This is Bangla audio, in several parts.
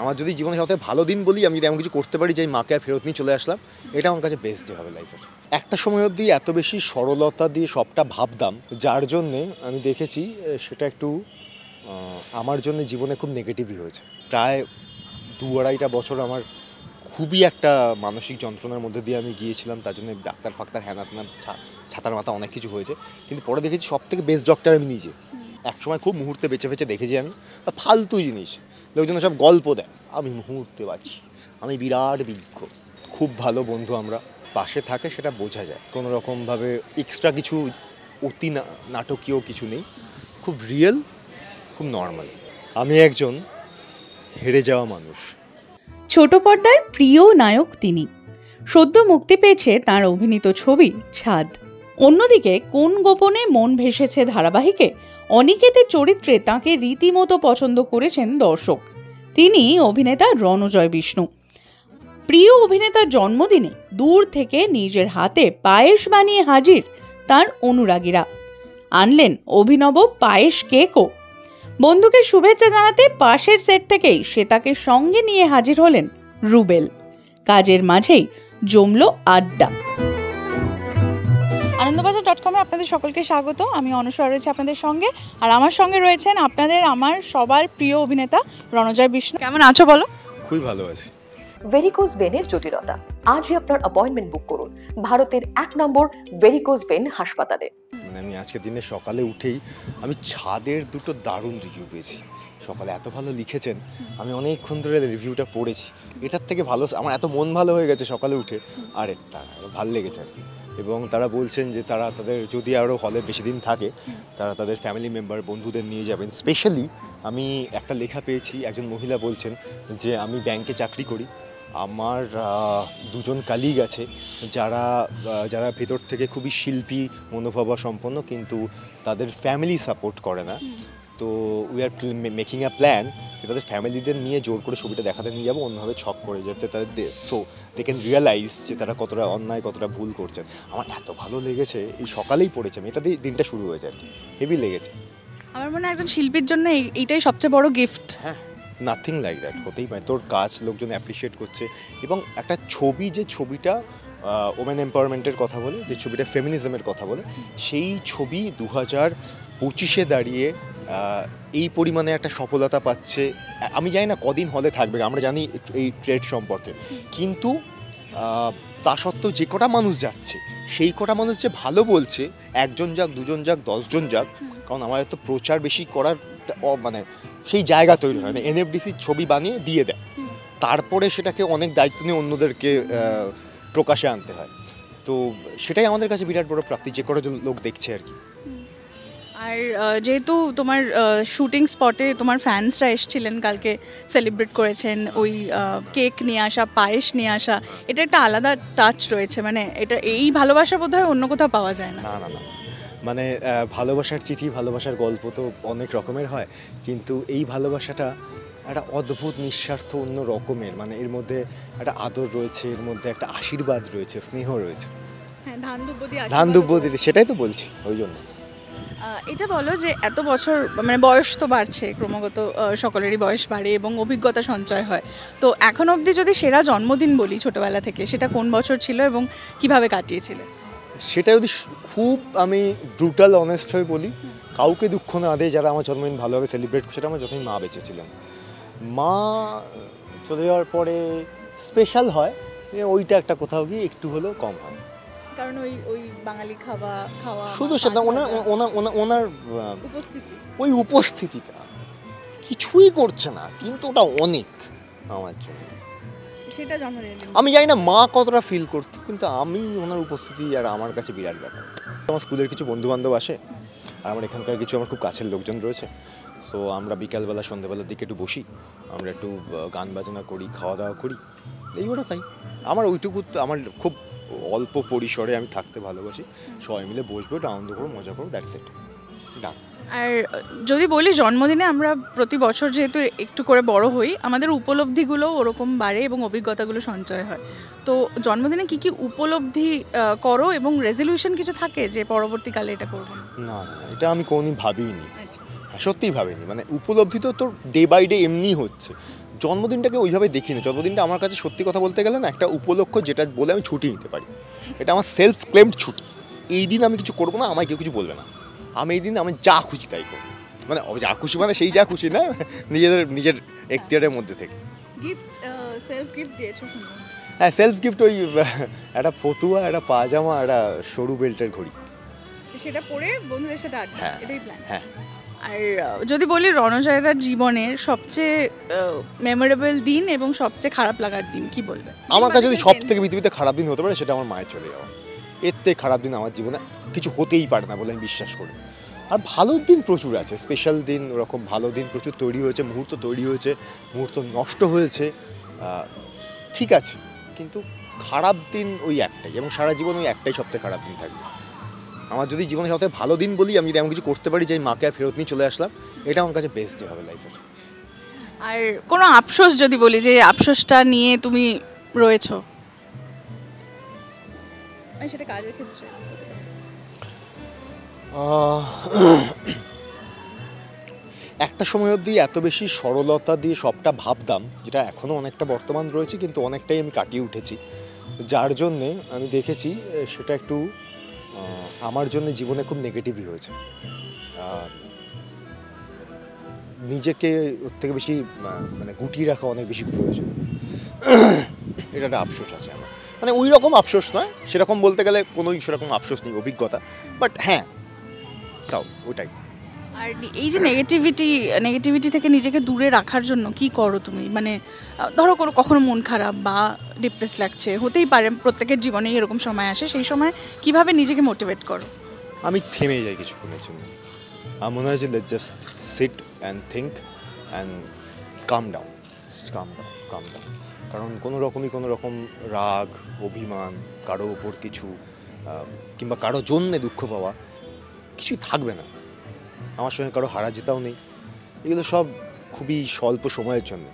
আমার যদি জীবনে সবথেকে ভালো দিন বলি, আমি যদি এমন কিছু করতে পারি যে আমি মাকে আর ফেরত নিয়ে চলে আসলাম, এটা আমার কাছে বেস্ট ডে হবে লাইফের। একটা সময় অবধি এত বেশি সরলতা দিয়ে সবটা ভাবতাম, যার জন্যে আমি দেখেছি সেটা একটু আমার জন্য জীবনে খুব নেগেটিভই হয়েছে। প্রায় 2-2.5 বছর আমার খুবই একটা মানসিক যন্ত্রণার মধ্যে দিয়ে আমি গিয়েছিলাম। তার জন্য ডাক্তার ফাক্তার হ্যানা ছাতার মাথা অনেক কিছু হয়েছে, কিন্তু পরে দেখেছি সব থেকে বেস্ট ডক্টর আমি নিজে। একসময় খুব মুহূর্তে বেঁচে বেঁচে দেখেছি আমি, ফালতু জিনিস লোকজন সব গল্প দেয়, আমি মুহূর্তে বাঁচি, আমি বিরাট বিজ্ঞ। খুব ভালো বন্ধু আমরা, পাশে থাকে সেটা বোঝা যায়, কোনো রকমভাবে এক্সট্রা কিছু অতি নাটকীয় কিছু নেই, খুব রিয়েল, খুব নর্মাল। আমি একজন হেরে যাওয়া মানুষ। ছোট পর্দার প্রিয় নায়ক তিনি। সদ্য মুক্তি পেয়েছে তার অভিনীত ছবি ছাদ। অন্যদিকে কোন গোপনে মন ভেসেছে ধারাবাহিকে অনিকেতের চরিত্রে তাকে রীতিমতো পছন্দ করেছেন দর্শক। তিনি অভিনেতা রণজয় বিষ্ণু। প্রিয় অভিনেতার জন্মদিনে দূর থেকে নিজের হাতে পায়েস বানিয়ে হাজির তার অনুরাগীরা। আনলেন অভিনব পায়েস কেকও। বন্ধুকে শুভেচ্ছা জানাতে পাশের সেট থেকেই সে তাকে সঙ্গে নিয়ে হাজির হলেন রুবেল। কাজের মাঝেই জমল আড্ডা। আনন্দবাজার.com আপনাদের সকলকে স্বাগত। আমি অনুসরা রয়েছি আপনাদের সঙ্গে, আর আমার সঙ্গে রয়েছেন আমার সবার প্রিয় অভিনেতা রণজয় বিষ্ণু। কেমন আছো বলো? খুবই ভালো আছি। ভেরিকোজ ভেনের জটিলতা, আজই আপনার অ্যাপয়েন্টমেন্ট বুক করুন ভারতের 1 নম্বর ভেরিকোজ ভেন হাসপাতালে। আমি আজকের দিনে সকালে উঠেই আমি ছাদের দুটো দারুণ রিভিউ পেয়েছি। সকালে এত ভালো লিখেছেন, আমি অনেকক্ষণ ধরে রিভিউটা পড়েছি। এটার থেকে ভালো আমার এত মন ভালো হয়ে গেছে সকালে উঠে, আর ভালো লেগেছে আর কি। এবং তারা বলছেন যে তারা তাদের যদি আরও হলে বেশি দিন থাকে, তারা তাদের ফ্যামিলি মেম্বার বন্ধুদের নিয়ে যাবেন। স্পেশালি আমি একটা লেখা পেয়েছি, একজন মহিলা বলছেন যে আমি ব্যাংকে চাকরি করি, আমার 2জন কালিগ আছে যারা ভেতর থেকে খুবই শিল্পী মনোভাবা সম্পন্ন, কিন্তু তাদের ফ্যামিলি সাপোর্ট করে না। তো we are making a plan যে তাদের ফ্যামিলিদের নিয়ে জোর করে ছবিটা দেখাতে নিয়ে যাবো, অন্যভাবে ছক করে, যাতে তাদের সো দে ক্যান রিয়েলাইজ যে তারা কতটা অন্যায়, কতটা ভুল করছেন। আমার এত ভালো লেগেছে, এই সকালেই পড়েছে আমি, এটা দিয়ে দিনটা শুরু হয়েছে আর কি, হেভি লেগেছে। আমার মনে হয় একজন শিল্পীর জন্য এইটাই সবচেয়ে বড় গিফট। হ্যাঁ, নাথিং লাইক দ্যাট হতেই পারে। তোর কাজ লোকজন অ্যাপ্রিসিয়েট করছে, এবং একটা ছবি, যে ছবিটা ওমেন এম্পাওয়ারমেন্টের কথা বলে, যে ছবিটা ফেমিনিজমের কথা বলে, সেই ছবি 2025-এ দাঁড়িয়ে এই পরিমাণে একটা সফলতা পাচ্ছে। আমি জানি না কদিন হলে থাকবে, আমরা জানি এই ট্রেড সম্পর্কে, কিন্তু তা সত্ত্বেও যে কটা মানুষ যাচ্ছে, সেই কটা মানুষ যে ভালো বলছে, 1জন যাক, 2জন যাক, 10জন যাক, কারণ আমাদের তো প্রচার বেশি করার মানে সেই জায়গা তৈরি হয় না। এনএফডিসি ছবি বানিয়ে দিয়ে দেয়, তারপরে সেটাকে অনেক দায়িত্ব নিয়ে অন্যদেরকে প্রকাশে আনতে হয়। তো সেটাই আমাদের কাছে বিরাট বড় প্রাপ্তি, যে কটা লোক দেখছে আর কি। আর যেহেতু তোমার শুটিং স্পটে তোমার ফ্যান্সরা এসেছিলেন কালকে, সেলিব্রেট করেছেন, ওই কেক নিয়ে আসা, পায়েস নিয়ে আসা, এটা একটা আলাদা টাচ রয়েছে। মানে এটা এই ভালোবাসা বোধহয় অন্য কোথাও পাওয়া যায় না। না, মানে ভালোবাসার চিঠি, ভালোবাসার গল্প তো অনেক রকমের হয়, কিন্তু এই ভালোবাসাটা একটা অদ্ভুত, নিঃস্বার্থ, অন্য রকমের। মানে এর মধ্যে একটা আদর রয়েছে, এর মধ্যে একটা আশীর্বাদ রয়েছে, স্নেহ রয়েছে। হ্যাঁ, ধান দুব্য দিয়ে, সেটাই তো বলছি, ওই জন্য। এটা বলো যে এত বছর, মানে বয়স তো বাড়ছে ক্রমাগত, সকলেরই বয়স বাড়ে এবং অভিজ্ঞতা সঞ্চয় হয়। তো এখন অবধি যদি সেরা জন্মদিন বলি ছোটবেলা থেকে, সেটা কোন বছর ছিল এবং কিভাবে কাটিয়েছিলে? সেটা যদি খুব আমি ব্রুটাল অনেস্ট হয়ে বলি, কাউকে দুঃখ না দেয়, যারা আমার জন্মদিন ভালোভাবে সেলিব্রেট করছে, সেটা আমার যতদিন মা বেঁচে ছিলেন। মা চলে যাওয়ার পরে স্পেশাল হয়, ওইটা একটা কোথাও গিয়ে একটু হলেও কম হয়, কারণ ওই বাঙালি খাওয়া শুধু সেটা ওনার ওই উপস্থিতিটা কিছুই করছে না, কিন্তু ওটা অনেক আমার জন্য। সেটা জন্মদিন আমি জানি না মা কতটা ফিল করতো, কিন্তু আমি ওনার উপস্থিতি আর আমার কাছে বিরাট ব্যাপার। আমার স্কুলের কিছু বন্ধুবান্ধব আসে, আর আমার এখানকার কিছু আমার খুব কাছের লোকজন রয়েছে। সো আমরা বিকালবেলা, সন্ধ্যাবেলার দিকে একটু বসি, আমরা একটু গান বাজনা করি, খাওয়া দাওয়া করি, এইগুলো। তাই আমার ওইটুকু, আমার খুব অল্প পরিসরে আমি থাকতে ভালোবাসি। সবাই মিলে বসবো, আনন্দ করবো, মজা করবো, দ্যাটস ইট, ডান। আর যদি বলি জন্মদিনে আমরা প্রতি বছর যেহেতু একটু করে বড় হই, আমাদের উপলব্ধিগুলো ওরকম বাড়ে এবং অভিজ্ঞতাগুলো সঞ্চয় হয়। তো জন্মদিনে কি কি উপলব্ধি করো, এবং রেজলিউশন কিছু থাকে যে পরবর্তীকালে এটা করবো? না, এটা আমি কোনোদিন ভাবিনি, সত্যিই ভাবিনি। মানে উপলব্ধি তো তোর ডে বাই ডে এমনি হচ্ছে, জন্মদিনটাকে ওইভাবে দেখি না। জন্মদিনটা আমার কাছে সত্যি কথা বলতে গেলে না একটা উপলক্ষ, যেটা বলে আমি ছুটি নিতে পারি। এটা আমার সেলফ ক্লেমড ছুটি। এই দিন আমি কিছু করবো না, আমায় কেউ কিছু বলবে না। আমি এই দিন আমি যা খুশি তাই করবো, মানে যা খুশি মানে সেই যা খুশি না, নিজের এখতিয়ারের মধ্যে থেকে। গিফট, সেলফ গিফট দিয়েছো সুন্দর। হ্যাঁ, সেলফ গিফট ওই একটা ফতুয়া, একটা পাজামা, একটা সরু বেল্টের ঘড়ি। সেটা পরে বন্ধুদের সাথে আড্ডা, হ্যাঁ এটাই প্ল্যান। হ্যাঁ। আর যদি বলি রণজয়দার জীবনের সবচেয়ে মেমোরেবল দিন এবং সবচেয়ে খারাপ লাগার দিন কি বলবে? আমার কাছে যদি সব থেকে পৃথিবীতে খারাপ দিন হতে পারে সেটা আমার মায়ের চলে যাওয়া। এর থেকে খারাপ দিন আমার জীবনে কিছু হতেই পারে না বলে আমি বিশ্বাস করি। আর ভালো দিন প্রচুর আছে, স্পেশাল দিন, ওরকম ভালো দিন প্রচুর তৈরি হয়েছে, মুহূর্ত তৈরি হয়েছে, মুহূর্ত নষ্ট হয়েছে, ঠিক আছে। কিন্তু খারাপ দিন ওই একটাই, এবং সারা জীবন ওই একটাই সবথেকে খারাপ দিন থাকবে। আমার যদি জীবনে সবথেকে ভালো দিন বলি, আমি যদি এমন কিছু করতে পারি যে মাকে আর ফেরত নিয়ে চলে আসলাম, এটা আমার কাছে বেস্ট ডে হবে লাইফের। আর কোনো আফসোস যদি বলি, যে আফসোসটা নিয়ে তুমি রয়েছো, সেটা কাজের ক্ষেত্রে? একটা সময় অবধি এত বেশি সরলতা দিয়ে সবটা ভাবতাম, যেটা এখনও অনেকটা বর্তমান রয়েছে, কিন্তু অনেকটাই আমি কাটিয়ে উঠেছি। যার জন্যে আমি দেখেছি সেটা একটু আমার জন্য জীবনে খুব নেগেটিভই হয়েছে। নিজেকে ওর থেকে বেশি মানে গুটিয়ে রাখা অনেক বেশি প্রয়োজন। এটা একটা আফসোস আছে আমার, মানে ওই রকম আফসোস নয়, সেরকম বলতে গেলে কোনোই সেরকম আফসোস নেই, অভিজ্ঞতা, বাট হ্যাঁ তাও ওটাই। আর এই যে নেগেটিভিটি থেকে নিজেকে দূরে রাখার জন্য কি করো তুমি? মানে ধরো কখনো মন খারাপ বা ডিপ্রেস লাগছে, হতেই পারে, প্রত্যেকের জীবনেই এরকম সময় আসে, সেই সময় কিভাবে নিজেকে মোটিভেট করো? আমি থেমে যাই কিছুক্ষণের জন্য। আমার মনে হয় যে let's just sit and think and calm down. কারণ কোনো রকম রাগ, অভিমান, কারো ওপর কিছু কিংবা কারো জন্যে দুঃখ পাওয়া কিছুই থাকবে না। আমার সঙ্গে কারো হারা জেতাও নেই, এগুলো সব খুবই স্বল্প সময়ের জন্য।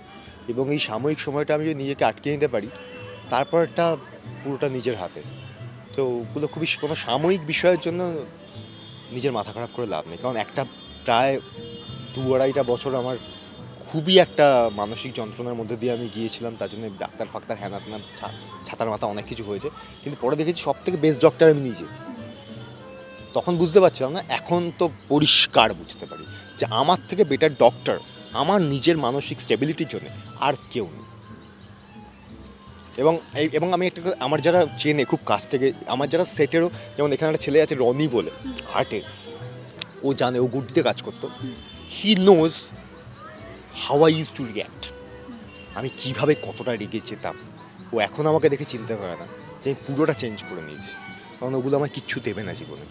এবং এই সাময়িক সময়টা আমি যদি নিজেকে আটকে নিতে পারি, তারপরটা পুরোটা নিজের হাতে। তো ওগুলো খুবই কোনো সাময়িক বিষয়ের জন্য নিজের মাথা খারাপ করে লাভ নেই। কারণ একটা প্রায় 2-2.5 বছর আমার খুবই একটা মানসিক যন্ত্রণার মধ্যে দিয়ে আমি গিয়েছিলাম। তার জন্য ডাক্তার ফাক্তার হ্যানা ত্যানা ছাতার মাথা অনেক কিছু হয়েছে, কিন্তু পরে দেখেছি সব থেকে বেস্ট ডক্টর আমি নিজে। তখন বুঝতে পারছিলাম না, এখন তো পরিষ্কার বুঝতে পারি যে আমার থেকে বেটার ডক্টর আমার নিজের মানসিক স্টেবিলিটির জন্য আর কেউ নেই। এবং আমি একটা, আমার যারা চেনে খুব কাছ থেকে, আমার যারা সেটেরও, যেমন এখানে একটা ছেলে আছে রনি বলে, হার্টের, ও জানে, ও গুড্ডিতে কাজ করতো। He knows how I use to react, আমি কীভাবে কতটা রেগে যেতাম। ও এখন আমাকে দেখে চিন্তা করে না যে আমি পুরোটা চেঞ্জ করে নিয়েছি, কারণ ওগুলো আমার কিচ্ছু দেবে না জীবনে,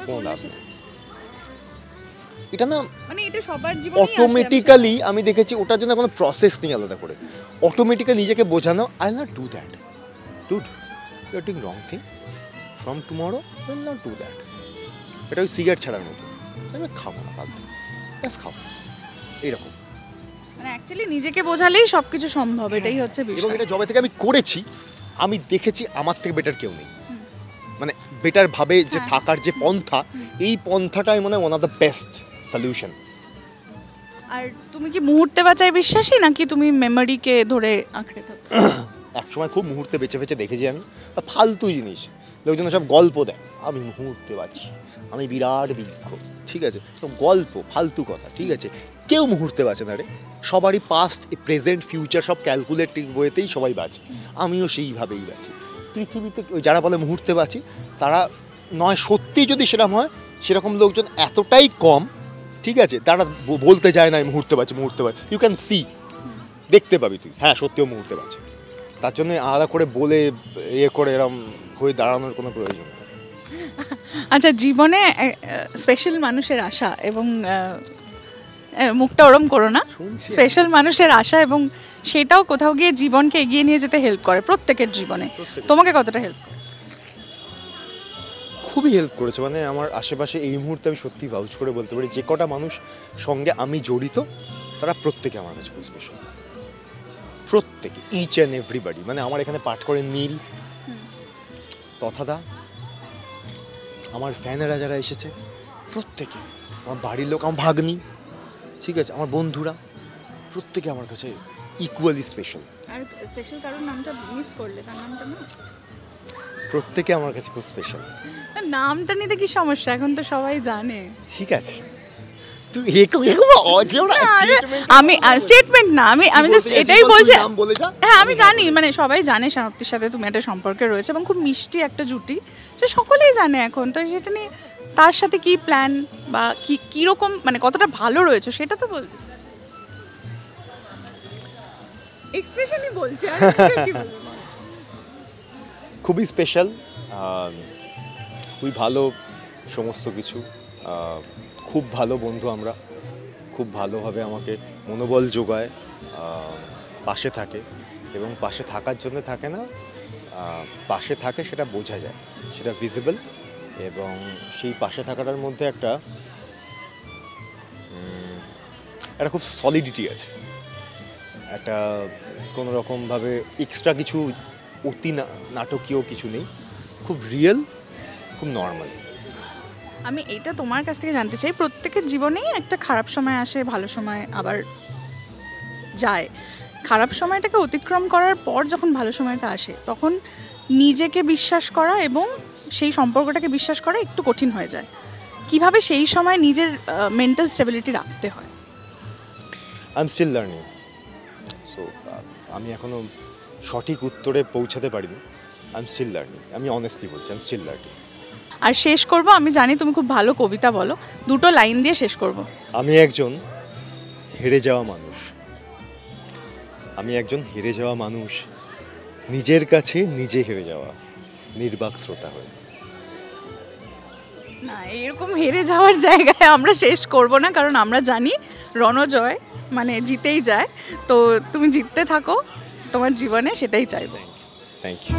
কোনো লাভ নেই। এটা না মানে এটা সবার জীবনে অটোমেটিক্যালি আমি দেখেছি, ওটার জন্য কোনো প্রসেস নেই আলাদা করে। অটোমেটিক্যালি নিজেকে বোঝানো, I will not do that, dude you are doing wrong thing, from tomorrow I will not do that. এটা ওই সিগারেট ছাড়ার মতো, আমি খাবো না কাল থেকে, ব্যাস খাবো, এইরকম। মানে অ্যাকচুয়ালি নিজেকে বোঝালেই সব কিছু সম্ভব, এটাই হচ্ছে বিষয়। এবং এটা যবে থেকে আমি করেছি, আমি দেখেছি আমার থেকে বেটার কেউ নেই। মানে বেটার ভাবে যে থাকার যে পন্থা, এই পন্থাটাই মনে হয় one of the best solution. আর তুমি কি মুহূর্তে বাঁচায় বিশ্বাসী, নাকি তুমি মেমোরিকে ধরে আঁকড়ে থাকো? একসময় খুব মুহূর্তে বেঁচে বেঁচে দেখেছি আমি, ফালতু জিনিস, লোকজন সব গল্প দেয় আমি মুহূর্তে বাঁচি, আমি বিরাট বৃক্ষ, ঠিক আছে, গল্প, ফালতু কথা, ঠিক আছে। কেউ মুহূর্তে বাঁচে না রে, সবারই পাস্ট, প্রেজেন্ট, ফিউচার সব ক্যালকুলেটিভ ওয়েতেই সবাই বাঁচে, আমিও সেইভাবেই বাঁচি। পৃথিবীতে যারা বলে মুহূর্তে বাঁচি, তারা নয় সত্যি যদি সেরকম হয়, সেরকম লোকজন এতটাই কম, ঠিক আছে, তারা বলতে যায় না মুহূর্তে বাঁচি। ইউ ক্যান সি, দেখতে পাবি তুই, হ্যাঁ সত্যিও মুহূর্তে বাঁচে। তার জন্য আলাদা করে বলে করে এরম হয়ে দাঁড়ানোর কোনো প্রয়োজন নেই। আচ্ছা, জীবনে স্পেশাল মানুষের আশা এবং মুখটা ওরম করো না, স্পেশাল মানুষের আশা, এবং সেটাও কোথাও গিয়ে জীবনকে এগিয়ে নিয়ে যেতে হেল্প করে প্রত্যেকের জীবনে, তোমাকে কতটা হেল্প করে? খুবই হেল্প করেছে। মানে আমার আশেপাশে এই মুহূর্তে আমি সত্যি ভাউচ করে বলতে পারি, যে কটা মানুষ সঙ্গে আমি জড়িত, তারা প্রত্যেকে আমার কাছে খুব স্পেশাল, প্রত্যেকে, ইচ অ্যান্ড এভরিবাডি। মানে আমার এখানে পাঠ করে নীল, তথাদা, আমার ফ্যানেরা যারা এসেছে প্রত্যেকে, আমার বাড়ির লোক, আমার ভাগ্নি, ঠিক আছে, আমার বন্ধুরা, প্রত্যেকে আমার কাছে ইকুয়ালি স্পেশাল। আর স্পেশাল কারোর নামটা মিস করলে, তার নামটা না? প্রত্যেকে আমার কাছে খুব স্পেশাল। নামটা নিতে কি সমস্যা, এখন তো সবাই জানে। ঠিক আছে, তুই এরকম অজেও না statement আমি স্টেটমেন্ট না, আমি জাস্ট এটাই বলছি। নাম বলে যা। হ্যাঁ আমি জানি, মানে সবাই জানে সমাপ্তির সাথে তুমি একটা সম্পর্কে রয়েছে এবং খুব মিষ্টি একটা জুটি, সে সকলেই জানে এখন। তো সেটা নিয়ে তার সাথে কি প্ল্যান বা কীরকম, মানে কতটা ভালো রয়েছে সেটা তো বলবে। এক্সপ্রেশনই বলছে, আর কি বলবো। খুবই স্পেশাল, খুবই ভালো সমস্ত কিছু, খুব ভালো বন্ধু আমরা, খুব ভালোভাবে আমাকে মনোবল যোগায়, পাশে থাকে এবং পাশে থাকার জন্য থাকে না, পাশে থাকে সেটা বোঝা যায়, সেটা ভিজিবল, এবং সেই পাশে থাকাটার মধ্যে একটা খুব সলিডিটি আছে, একটা কোনো রকমভাবে এক্সট্রা কিছু অতি নাটকীয় কিছু নেই, খুব রিয়েল, খুব নর্মাল। আমি এটা তোমার কাছ থেকে জানতে চাই, প্রত্যেকের জীবনেই একটা খারাপ সময় আসে, ভালো সময় আবার যায়। খারাপ সময়টাকে অতিক্রম করার পর যখন ভালো সময়টা আসে, তখন নিজেকে বিশ্বাস করা এবং সেই সম্পর্কটাকে বিশ্বাস করা একটু কঠিন হয়ে যায়। কিভাবে সেই সময় নিজের মেন্টাল স্টেবিলিটি রাখতে হয়? I am still learning, so আমি এখনও সঠিক উত্তরে পৌঁছাতে পারিনি। আই এম স্টিল লার্নিং, আমি অনেস্টলি বলছি, আই এম স্টিল লার্নিং। আর শেষ করব, আমি জানি তুমি খুব ভালো কবিতা বলো, দুটো লাইন দিয়ে শেষ করব। আমি একজন হেরে যাওয়া মানুষ, আমি একজন হেরে যাওয়া মানুষ, নিজের কাছে নিজে হেরে যাওয়া, নির্বাক শ্রোতা হয়ে। না, এরকম হেরে যাওয়ার জায়গায় আমরা শেষ করব না, কারণ আমরা জানি রণজয় মানে জিতেই যায়। তো তুমি জিততে থাকো তোমার জীবনে, সেটাই চাইবো। Thank you.